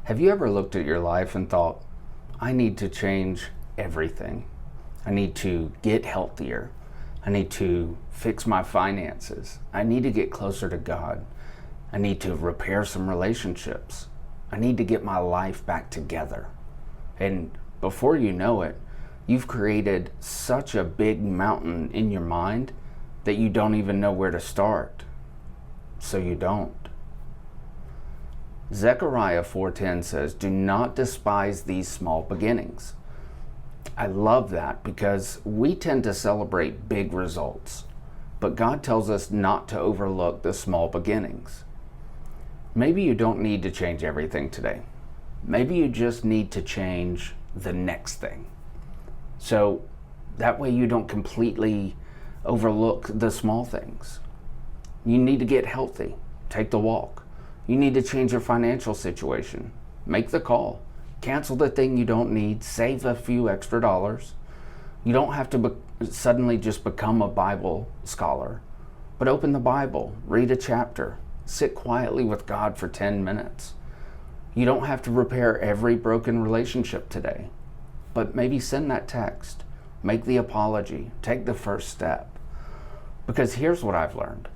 Have you ever looked at your life and thought, I need to change everything? I need to get healthier. I need to fix my finances. I need to get closer to God. I need to repair some relationships. I need to get my life back together. And before you know it, you've created such a big mountain in your mind that you don't even know where to start. So you don't. Zechariah 4:10 says, "Do not despise these small beginnings." I love that because we tend to celebrate big results, but God tells us not to overlook the small beginnings. Maybe you don't need to change everything today. Maybe you just need to change the next thing. So that way you don't completely overlook the small things. You need to get healthy. Take the walk. You need to change your financial situation. Make the call. Cancel the thing you don't need. Save a few extra dollars. You don't have to suddenly just become a Bible scholar, but open the Bible, read a chapter, sit quietly with God for 10 minutes. You don't have to repair every broken relationship today, but maybe send that text, make the apology, take the first step. Because here's what I've learned.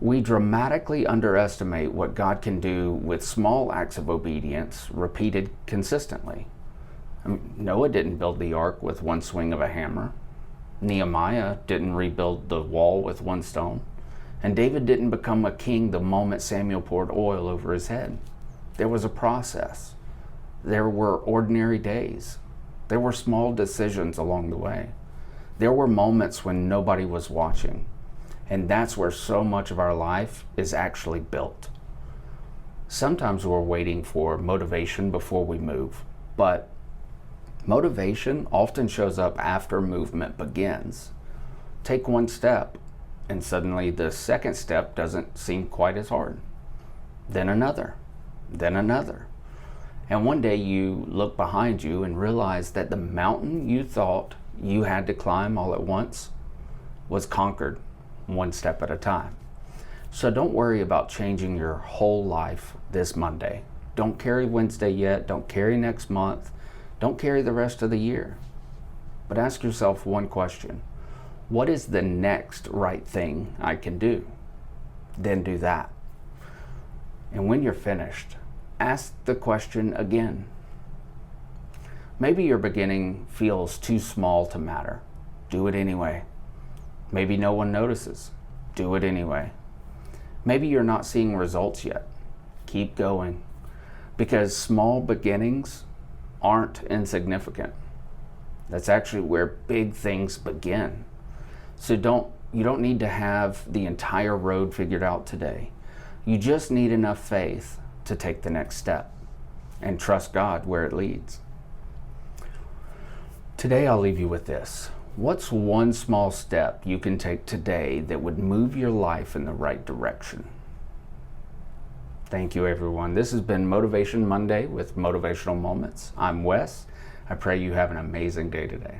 We dramatically underestimate what God can do with small acts of obedience repeated consistently. Noah didn't build the ark with one swing of a hammer. Nehemiah didn't rebuild the wall with one stone. And David didn't become a king the moment Samuel poured oil over his head. There was a process. There were ordinary days. There were small decisions along the way. There were moments when nobody was watching. And that's where so much of our life is actually built. Sometimes we're waiting for motivation before we move, but motivation often shows up after movement begins. Take one step, and suddenly the second step doesn't seem quite as hard. Then another, then another. And one day you look behind you and realize that the mountain you thought you had to climb all at once was conquered one step at a time. So don't worry about changing your whole life this Monday. Don't carry Wednesday yet. Don't carry next month. Don't carry the rest of the year. But ask yourself one question. What is the next right thing I can do? Then do that. And when you're finished, ask the question again. Maybe your beginning feels too small to matter. Do it anyway. Maybe no one notices. Do it anyway. Maybe you're not seeing results yet. Keep going. Because small beginnings aren't insignificant. That's actually where big things begin. So you don't need to have the entire road figured out today. You just need enough faith to take the next step and trust God where it leads. Today I'll leave you with this. What's one small step you can take today that would move your life in the right direction? Thank you, everyone. This has been Motivation Monday with Motivational Moments. I'm Wes. I pray you have an amazing day today.